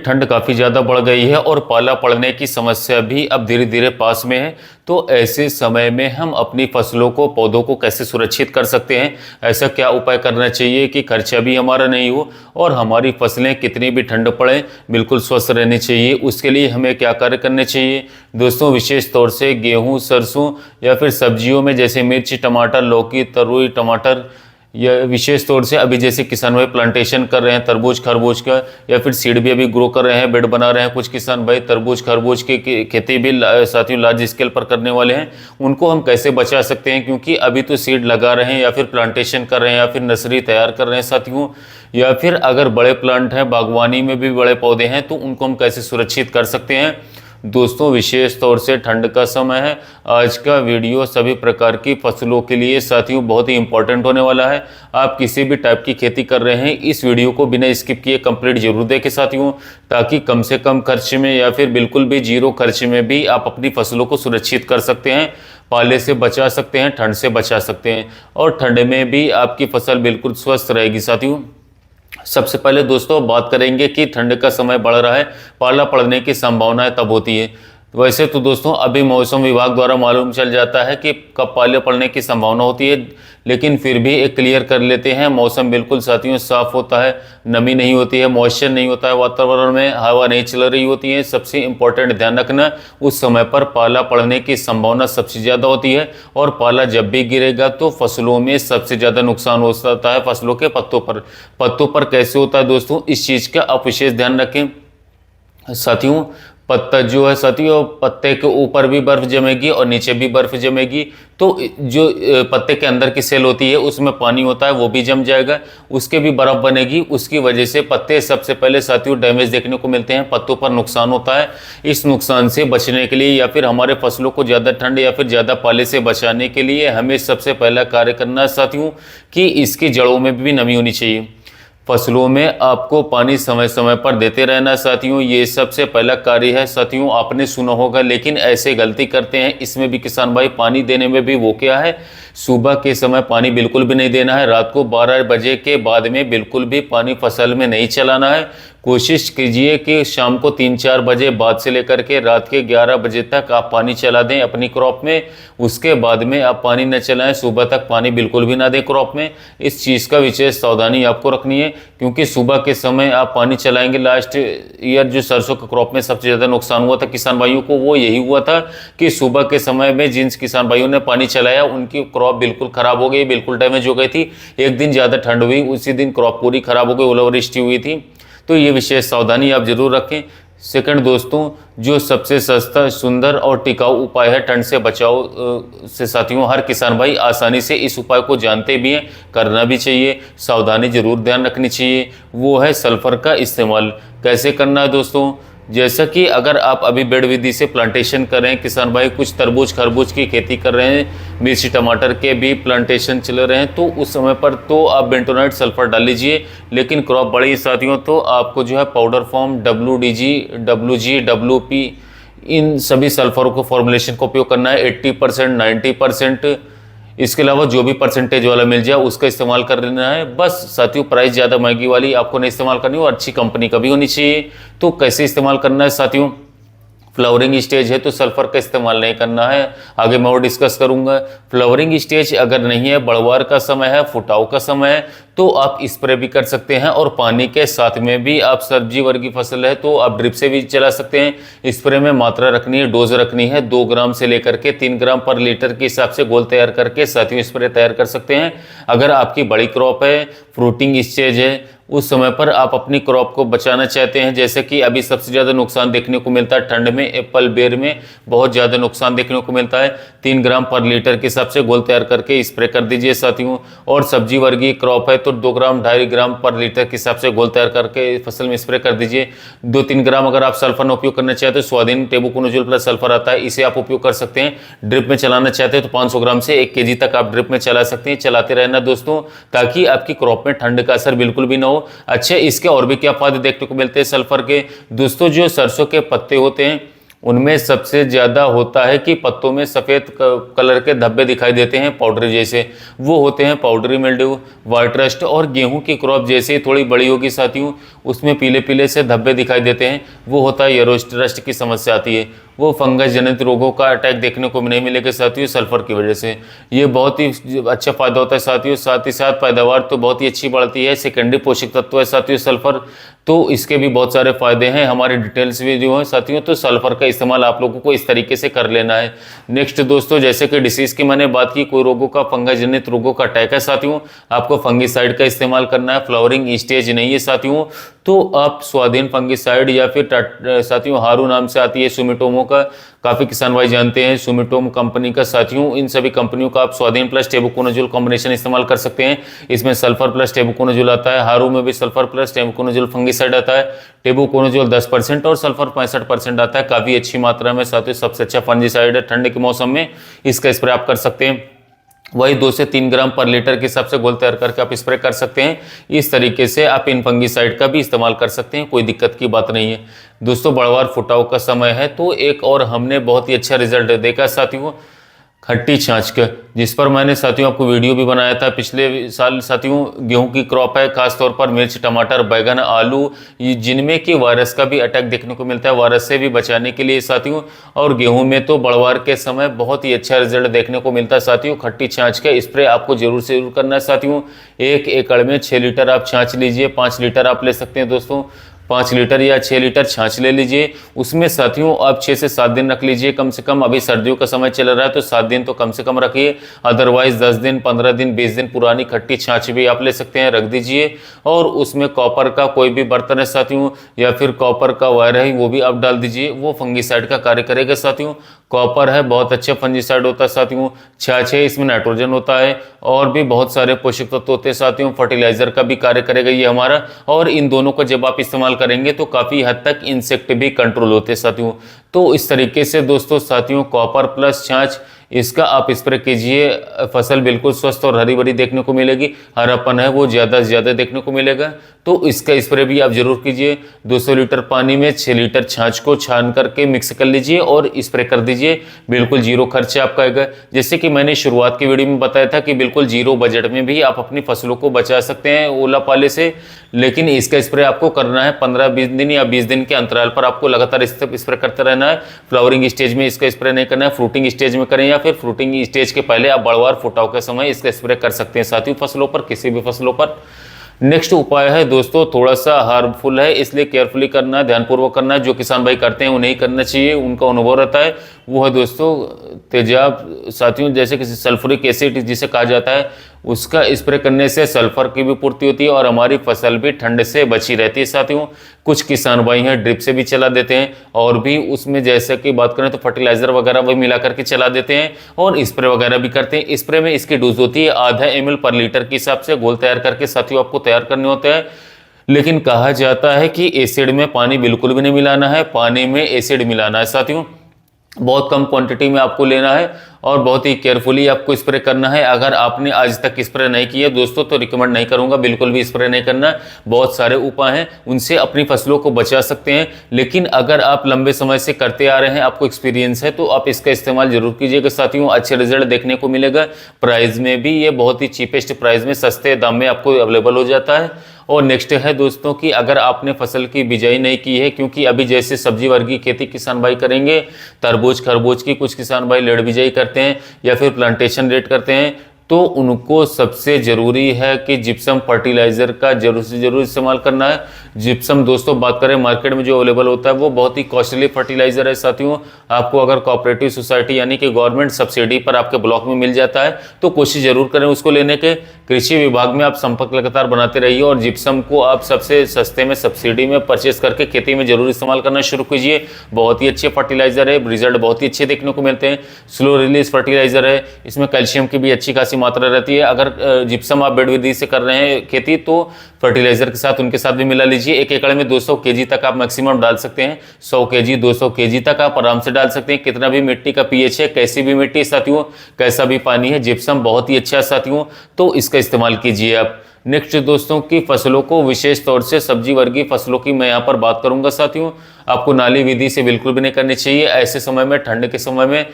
ठंड काफ़ी ज़्यादा बढ़ गई है और पाला पड़ने की समस्या भी अब धीरे धीरे पास में है। तो ऐसे समय में हम अपनी फसलों को, पौधों को कैसे सुरक्षित कर सकते हैं, ऐसा क्या उपाय करना चाहिए कि खर्चा भी हमारा नहीं हो और हमारी फसलें कितनी भी ठंड पड़े बिल्कुल स्वस्थ रहनी चाहिए। उसके लिए हमें क्या कार्य करने चाहिए दोस्तों? विशेष तौर से गेहूँ, सरसों या फिर सब्जियों में जैसे मिर्च, टमाटर, लौकी, तरोई, टमाटर, या विशेष तौर से अभी जैसे किसान भाई प्लांटेशन कर रहे हैं तरबूज खरबूज का, या फिर सीड भी अभी ग्रो कर रहे हैं, बेड बना रहे हैं। कुछ किसान भाई तरबूज खरबूज की खेती भी साथियों लार्ज स्केल पर करने वाले हैं। उनको हम कैसे बचा सकते हैं? क्योंकि अभी तो सीड लगा रहे हैं या फिर प्लांटेशन कर रहे हैं या फिर नर्सरी तैयार कर रहे हैं साथियों, या फिर अगर बड़े प्लांट हैं, बागवानी में भी बड़े पौधे हैं, तो उनको हम कैसे सुरक्षित कर सकते हैं दोस्तों? विशेष तौर से ठंड का समय है। आज का वीडियो सभी प्रकार की फसलों के लिए साथियों बहुत ही इंपॉर्टेंट होने वाला है। आप किसी भी टाइप की खेती कर रहे हैं, इस वीडियो को बिना स्किप किए कंप्लीट जरूर देखें साथियों, ताकि कम से कम खर्च में या फिर बिल्कुल भी जीरो खर्च में भी आप अपनी फसलों को सुरक्षित कर सकते हैं, पाले से बचा सकते हैं, ठंड से बचा सकते हैं और ठंड में भी आपकी फसल बिल्कुल स्वस्थ रहेगी साथियों। सबसे पहले दोस्तों बात करेंगे कि ठंड का समय बढ़ रहा है, पाला पड़ने की संभावनाएं तब होती है। वैसे तो दोस्तों अभी मौसम विभाग द्वारा मालूम चल जाता है कि कब पाले पड़ने की संभावना होती है, लेकिन फिर भी एक क्लियर कर लेते हैं। मौसम बिल्कुल साथियों साफ होता है, नमी नहीं होती है, मॉइस्चर नहीं होता है वातावरण में, हवा नहीं चल रही होती है। सबसे इंपॉर्टेंट ध्यान रखना, उस समय पर पाला पड़ने की संभावना सबसे ज़्यादा होती है और पाला जब भी गिरेगा तो फसलों में सबसे ज़्यादा नुकसान हो सकता है, फसलों के पत्तों पर कैसे होता है दोस्तों, इस चीज़ का आप विशेष ध्यान रखें साथियों। पत्ता जो है साथियों, पत्ते के ऊपर भी बर्फ जमेगी और नीचे भी बर्फ जमेगी, तो जो पत्ते के अंदर की सेल होती है उसमें पानी होता है वो भी जम जाएगा, उसके भी बर्फ बनेगी। उसकी वजह से पत्ते सबसे पहले साथियों डैमेज देखने को मिलते हैं, पत्तों पर नुकसान होता है। इस नुकसान से बचने के लिए या फिर हमारे फसलों को ज़्यादा ठंड या फिर ज़्यादा पाले से बचाने के लिए हमें सबसे पहला कार्य करना है साथियों कि इसकी जड़ों में भी नमी होनी चाहिए। फसलों में आपको पानी समय समय पर देते रहना साथियों, ये सबसे पहला कार्य है साथियों। आपने सुना होगा लेकिन ऐसे गलती करते हैं इसमें भी किसान भाई, पानी देने में भी वो क्या है, सुबह के समय पानी बिल्कुल भी नहीं देना है, रात को 12 बजे के बाद में बिल्कुल भी पानी फसल में नहीं चलाना है। कोशिश कीजिए कि शाम को 3-4 बजे बाद से लेकर के रात के 11 बजे तक आप पानी चला दें अपनी क्रॉप में, उसके बाद में आप पानी न चलाएं, सुबह तक पानी बिल्कुल भी ना दें क्रॉप में। इस चीज़ का विशेष सावधानी आपको रखनी है, क्योंकि सुबह के समय आप पानी चलाएंगे। लास्ट ईयर जो सरसों के क्रॉप में सबसे ज़्यादा नुकसान हुआ था किसान भाइयों को, वो यही हुआ था कि सुबह के समय में जिन किसान भाइयों ने पानी चलाया उनकी क्रॉप बिल्कुल ख़राब हो गई, बिल्कुल डैमेज हो गई थी। एक दिन ज़्यादा ठंड हुई, उसी दिन क्रॉप पूरी ख़राब हो गई, ओलावृष्टि हुई थी। तो ये विशेष सावधानी आप जरूर रखें। सेकंड दोस्तों, जो सबसे सस्ता, सुंदर और टिकाऊ उपाय है ठंड से बचाव से साथियों, हर किसान भाई आसानी से इस उपाय को जानते भी हैं, करना भी चाहिए, सावधानी जरूर ध्यान रखनी चाहिए, वो है सल्फर का इस्तेमाल। कैसे करना है दोस्तों? जैसा कि अगर आप अभी बेड विधि से प्लांटेशन कर रहे हैं किसान भाई, कुछ तरबूज खरबूज की खेती कर रहे हैं, मिर्ची टमाटर के भी प्लांटेशन चल रहे हैं, तो उस समय पर तो आप बेंटोनाइट सल्फर डाल लीजिए। लेकिन क्रॉप बड़ी साथियों तो आपको जो है powder form, WDG, WG, WP, इन सभी सल्फरों को फॉर्मुलेशन का उपयोग करना है। 80%, 90%, इसके अलावा जो भी परसेंटेज वाला मिल जाए उसका इस्तेमाल कर लेना है। बस साथियों प्राइस ज़्यादा महंगी वाली आपको नहीं इस्तेमाल करनी, और अच्छी कंपनी का भी होनी चाहिए। तो कैसे इस्तेमाल करना है साथियों? फ्लावरिंग स्टेज है तो सल्फर का इस्तेमाल नहीं करना है, आगे मैं और डिस्कस करूंगा। फ्लावरिंग स्टेज अगर नहीं है, बढ़वार का समय है, फुटाव का समय है, तो आप स्प्रे भी कर सकते हैं और पानी के साथ में भी, आप सब्जी वर्गी फसल है तो आप ड्रिप से भी चला सकते हैं। स्प्रे में मात्रा रखनी है, डोज रखनी है 2 ग्राम से लेकर के 3 ग्राम पर लीटर के हिसाब से घोल तैयार करके साथियों स्प्रे तैयार कर सकते हैं। अगर आपकी बड़ी क्रॉप है, फ्रूटिंग स्टेज है, उस समय पर आप अपनी क्रॉप को बचाना चाहते हैं, जैसे कि अभी सबसे ज़्यादा नुकसान देखने को मिलता है ठंड में, एप्पल बेर में बहुत ज़्यादा नुकसान देखने को मिलता है। 3 ग्राम पर लीटर के हिसाब से घोल तैयार करके स्प्रे कर दीजिए साथियों। और सब्जी वर्गीय क्रॉप है तो 2 ग्राम 2.5 ग्राम पर लीटर के हिसाब से घोल तैयार करके फसल में स्प्रे कर दीजिए। 2-3 ग्राम अगर आप सल्फर उपयोग करना चाहते हैं, स्वाधीन टेबुकोनोजोल प्लस सल्फर आता है, इसे आप उपयोग कर सकते हैं। ड्रिप में चलाना चाहते हैं तो 500 ग्राम से 1 kg तक आप ड्रिप में चला सकते हैं। चलाते रहना दोस्तों, ताकि आपकी क्रॉप में ठंड का असर बिल्कुल भी ना हो। अच्छा, इसके और भी क्या फायदे देखने को मिलते हैं सल्फर के दोस्तों? जो सरसों के पत्ते होते हैं उनमें सबसे ज़्यादा होता है कि पत्तों में सफ़ेद कलर के धब्बे दिखाई देते हैं पाउडरी जैसे, वो होते हैं पाउडरी मिल्ड्यू। व्हाइट रस्ट और गेहूं की क्रॉप जैसे ही थोड़ी बड़ी होगी साथियों, उसमें पीले पीले से धब्बे दिखाई देते हैं, वो होता है येलो रस्ट की समस्या आती है। वो फंगस जनित रोगों का अटैक देखने को नहीं मिलेगा साथियों सल्फर की वजह से। ये बहुत ही अच्छा फायदा होता है साथियों। साथ ही साथ पैदावार तो बहुत ही अच्छी बढ़ती है। सेकेंडरी पोषक तत्व है साथियों सल्फर, तो इसके भी बहुत सारे फायदे हैं। हमारे डिटेल्स भी जो है साथियों, तो सल्फर का इस्तेमाल आप लोगों को इस तरीके से कर लेना है। नेक्स्ट दोस्तों, जैसे कि डिसीज की मैंने बात की, कोई रोगों का फंगस जनित रोगों का अटैक है साथियों, आपको फंगिसाइड का इस्तेमाल करना है। फ्लावरिंग स्टेज नहीं है साथियों, तो आप स्वाधीन फंगिसाइड या फिर साथियों हारू नाम से आती है सुमिटोमो का, काफ़ी किसान भाई जानते हैं सुमिटोमो कंपनी का साथियों। इन सभी कंपनियों का आप स्वाधीन प्लस टेबुकोनाजोल कॉम्बिनेशन इस्तेमाल कर सकते हैं। इसमें सल्फर प्लस टेबुकोनाजोल आता है, हारू में भी सल्फर प्लस टेबुकोनाजोल फंगिसाइड आता है। टेबुकोनाजोल 10% और सल्फर 65% आता है, काफ़ी अच्छी मात्रा में साथियों। सबसे अच्छा फंगिसाइड है, ठंड के मौसम में इसका स्प्रे आप कर सकते हैं। वही 2 से 3 ग्राम पर लीटर के हिसाब से घोल तैयार करके आप स्प्रे कर सकते हैं। इस तरीके से आप इन फंगिसाइड का भी इस्तेमाल कर सकते हैं, कोई दिक्कत की बात नहीं है। दोस्तों बढ़वार फुटाव का समय है, तो एक और हमने बहुत ही अच्छा रिजल्ट देखा साथियों खट्टी छाछ का, जिस पर मैंने साथियों आपको वीडियो भी बनाया था पिछले साल साथियों। गेहूं की क्रॉप है, खासतौर पर मिर्च, टमाटर, बैगन, आलू, जिनमें कि वायरस का भी अटैक देखने को मिलता है, वायरस से भी बचाने के लिए साथियों। और गेहूं में तो बढ़वार के समय बहुत ही अच्छा रिजल्ट देखने को मिलता है साथियों। खट्टी छाछ का स्प्रे आपको जरूर से जरूर करना है साथियों। 1 एकड़ में 6 लीटर आप छाछ लीजिए, 5 लीटर आप ले सकते हैं दोस्तों। 5 लीटर या 6 लीटर छाछ ले लीजिए। उसमें साथियों आप 6 से 7 दिन रख लीजिए कम से कम। अभी सर्दियों का समय चल रहा है तो 7 दिन तो कम से कम रखिए, अदरवाइज 10 दिन, 15 दिन, 20 दिन पुरानी खट्टी छाछ भी आप ले सकते हैं, रख दीजिए। और उसमें कॉपर का कोई भी बर्तन है साथियों, या फिर कॉपर का वायर है, वो भी आप डाल दीजिए, वो फंगिसाइड का कार्य करेगा साथियों। कॉपर है, बहुत अच्छा फंगिसाइड होता है साथियों। छाछ है, इसमें नाइट्रोजन होता है और भी बहुत सारे पोषक तत्व होते हैं साथियों। फर्टिलाइजर का भी कार्य करेगा ये हमारा। और इन दोनों को जब आप इस्तेमाल करेंगे तो काफ़ी हद तक इंसेक्ट भी कंट्रोल होते हैं साथियों। तो इस तरीके से दोस्तों साथियों कॉपर प्लस छाछ इसका आप स्प्रे कीजिए, फसल बिल्कुल स्वस्थ और हरी भरी देखने को मिलेगी। हरापन है वो ज़्यादा से ज़्यादा देखने को मिलेगा, तो इसका स्प्रे भी आप जरूर कीजिए। 200 लीटर पानी में 6 लीटर छाछ को छान करके मिक्स कर लीजिए और स्प्रे कर दीजिए, बिल्कुल जीरो खर्चा आपका आएगा। जैसे कि मैंने शुरुआत की वीडियो में बताया था कि बिल्कुल जीरो बजट में भी आप अपनी फसलों को बचा सकते हैं ओला पाले से। लेकिन इसका स्प्रे आपको करना है 15-20 दिन या 20 दिन के अंतराल पर, आपको लगातार स्प्रे करते रहना है। फ्लावरिंग स्टेज में इसका स्प्रे नहीं करना है, फ्रूटिंग स्टेज में करें या फिर फ्रूटिंग स्टेज के पहले आप बढ़वार फुटाव के समय इसका स्प्रे कर सकते हैं साथियों फसलों पर, किसी भी फसलों पर। नेक्स्ट उपाय है दोस्तों, थोड़ा सा हार्मफुल है इसलिए केयरफुली करना है, ध्यानपूर्वक करना है। जो किसान भाई करते हैं उन्हें ही करना चाहिए, उनका अनुभव रहता है। वो है दोस्तों तेजाब साथियों, जैसे कि सल्फ्यूरिक एसिड जिसे कहा जाता है, उसका स्प्रे करने से सल्फर की भी पूर्ति होती है और हमारी फसल भी ठंड से बची रहती है साथियों। कुछ किसान भाई हैं ड्रिप से भी चला देते हैं, और भी उसमें जैसे कि बात करें तो फर्टिलाइजर वगैरह भी मिला करके चला देते हैं और स्प्रे वगैरह भी करते हैं। स्प्रे में इसकी डोज होती है आधा ml पर लीटर के हिसाब से घोल तैयार करके साथियों आपको तैयार करने होते हैं। लेकिन कहा जाता है कि एसिड में पानी बिल्कुल भी नहीं मिलाना है, पानी में एसिड मिलाना है साथियों। बहुत कम क्वांटिटी में आपको लेना है और बहुत ही केयरफुली आपको स्प्रे करना है। अगर आपने आज तक स्प्रे नहीं किया दोस्तों तो रिकमेंड नहीं करूंगा, बिल्कुल भी स्प्रे नहीं करना। बहुत सारे उपाय हैं, उनसे अपनी फसलों को बचा सकते हैं। लेकिन अगर आप लंबे समय से करते आ रहे हैं, आपको एक्सपीरियंस है, तो आप इसका इस्तेमाल जरूर कीजिएगा साथियों। अच्छे रिजल्ट देखने को मिलेगा। प्राइस में भी ये बहुत ही चीपेस्ट प्राइस में, सस्ते दाम में आपको अवेलेबल हो जाता है। और नेक्स्ट है दोस्तों कि अगर आपने फसल की बिजाई नहीं की है, क्योंकि अभी जैसे सब्जी वर्गीय खेती किसान भाई करेंगे, तरबूज खरबूज की कुछ किसान भाई लेड़ बिजाई करते हैं या फिर प्लांटेशन रेट करते हैं, तो उनको सबसे ज़रूरी है कि जिप्सम फर्टिलाइज़र का जरूर से जरूर इस्तेमाल करना है। जिप्सम दोस्तों बात करें मार्केट में जो अवेलेबल होता है वो बहुत ही कॉस्टली फर्टिलाइज़र है साथियों। आपको अगर कोऑपरेटिव सोसाइटी यानी कि गवर्नमेंट सब्सिडी पर आपके ब्लॉक में मिल जाता है तो कोशिश जरूर करें उसको लेने के। कृषि विभाग में आप संपर्क लगातार बनाते रहिए और जिप्सम को आप सबसे सस्ते में सब्सिडी में परचेस करके खेती में जरूर इस्तेमाल करना शुरू कीजिए। बहुत ही अच्छे फर्टिलाइज़र है, रिजल्ट बहुत ही अच्छे देखने को मिलते हैं। स्लो रिलीज फर्टिलाइज़र है, इसमें कैल्शियम की भी अच्छी खासी मात्रा रहती है। अगर जिप्सम आप बेड विधि से कर रहे हैं खेती तो फर्टिलाइजर के साथ उनके साथ भी मिला लीजिए। 1 एकड़ में 200 kg तक आप मैक्सिमम डाल सकते हैं। 100 kg 200 kg तक आप आराम से डाल सकते हैं। कितना भी मिट्टी का पीएच है, कैसी भी मिट्टी साथियों, कैसा भी पानी है, जिप्सम बहुत ही अच्छा है साथियों, तो इसका इस्तेमाल कीजिए आप। नेक्स्ट दोस्तों की फसलों को, विशेष तौर से सब्जी वर्गीय फसलों की मैं यहाँ पर बात करूंगा साथियों। आपको नाली विधि से बिल्कुल भी नहीं करनी चाहिए ऐसे समय में, ठंड के समय में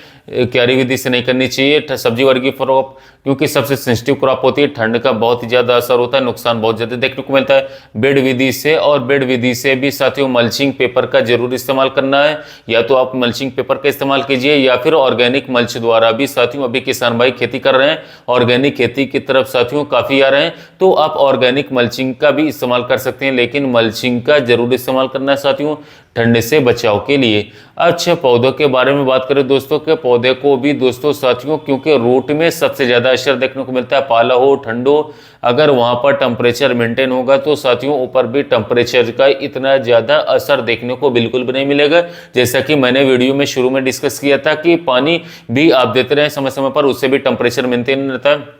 क्यारी विधि से नहीं करनी चाहिए सब्जी वर्गीय क्रॉप, क्योंकि सबसे सेंसिटिव क्रॉप होती है। ठंड का बहुत ही ज़्यादा असर होता है, नुकसान बहुत ज़्यादा देखने को मिलता है बेड विधि से। और बेड विधि से भी साथियों मल्चिंग पेपर का जरूर इस्तेमाल करना है, या तो आप मल्चिंग पेपर का इस्तेमाल कीजिए या फिर ऑर्गेनिक मल्च द्वारा भी। साथियों अभी किसान भाई खेती कर रहे हैं, ऑर्गेनिक खेती की तरफ साथियों काफ़ी आ रहे हैं, तो आप ऑर्गेनिक मल्चिंग का भी इस्तेमाल कर सकते हैं, लेकिन मल्चिंग का जरूर इस्तेमाल करना है साथियों ठंड से बचाव के लिए। अच्छा, पौधों के बारे में बात करें दोस्तों के पौधे को भी दोस्तों साथियों, क्योंकि रूट में सबसे ज़्यादा असर देखने को मिलता है, पाला हो ठंड हो, अगर वहाँ पर टेम्परेचर मेंटेन होगा तो साथियों ऊपर भी टेम्परेचर का इतना ज़्यादा असर देखने को बिल्कुल भी नहीं मिलेगा। जैसा कि मैंने वीडियो में शुरू में डिस्कस किया था कि पानी भी आप देते रहें समय समय पर, उससे भी टेम्परेचर मेंटेन रहता है।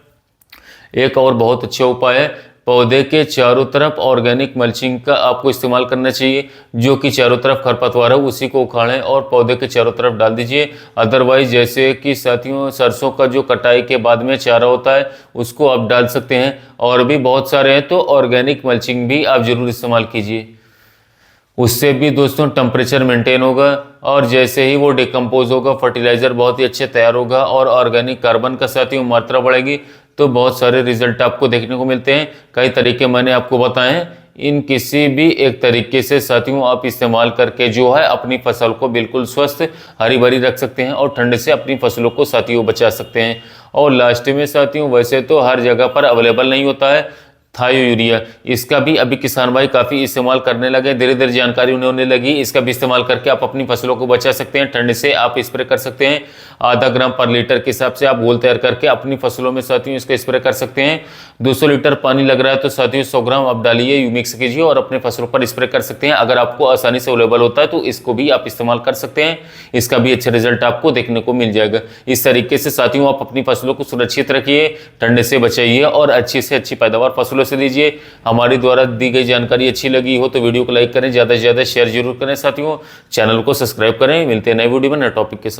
एक और बहुत अच्छा उपाय है, पौधे के चारों तरफ ऑर्गेनिक मल्चिंग का आपको इस्तेमाल करना चाहिए, जो कि चारों तरफ खरपतवार है उसी को उखाड़ें और पौधे के चारों तरफ डाल दीजिए। अदरवाइज जैसे कि साथियों सरसों का जो कटाई के बाद में चारा होता है उसको आप डाल सकते हैं, और भी बहुत सारे हैं, तो ऑर्गेनिक मल्चिंग भी आप जरूर इस्तेमाल कीजिए, उससे भी दोस्तों टेम्परेचर मेंटेन होगा। और जैसे ही वो डिकम्पोज होगा फर्टिलाइजर बहुत ही अच्छे तैयार होगा और ऑर्गेनिक कार्बन का साथियों मात्रा बढ़ेगी, तो बहुत सारे रिजल्ट आपको देखने को मिलते हैं। कई तरीके मैंने आपको बताए हैं, इन किसी भी एक तरीके से साथियों आप इस्तेमाल करके जो है अपनी फसल को बिल्कुल स्वस्थ हरी भरी रख सकते हैं और ठंड से अपनी फसलों को साथियों बचा सकते हैं। और लास्ट में साथियों वैसे तो हर जगह पर अवेलेबल नहीं होता है थायो यूरिया, इसका भी अभी किसान भाई काफ़ी इस्तेमाल करने लगे, धीरे धीरे जानकारी उन्हें होने लगी। इसका भी इस्तेमाल करके आप अपनी फसलों को बचा सकते हैं, ठंड से आप स्प्रे कर सकते हैं। आधा ग्राम पर लीटर के हिसाब से आप घोल तैयार करके अपनी फसलों में साथियों इसका स्प्रे कर सकते हैं। 200 लीटर पानी लग रहा है तो साथियों 100 ग्राम आप डालिए, मिक्स कीजिए और अपने फसलों पर स्प्रे कर सकते हैं। अगर आपको आसानी से अवेलेबल होता है तो इसको भी आप इस्तेमाल कर सकते हैं, इसका भी अच्छा रिजल्ट आपको देखने को मिल जाएगा। इस तरीके से साथियों आप अपनी फसलों को सुरक्षित रखिए, ठंड से बचाइए और अच्छी से अच्छी पैदावार फसलों से लीजिए। हमारी द्वारा दी गई जानकारी अच्छी लगी हो तो वीडियो को लाइक करें, ज़्यादा से ज़्यादा शेयर जरूर करें साथियों, चैनल को सब्सक्राइब करें। मिलते हैं नए वीडियो में नए टॉपिक के साथ।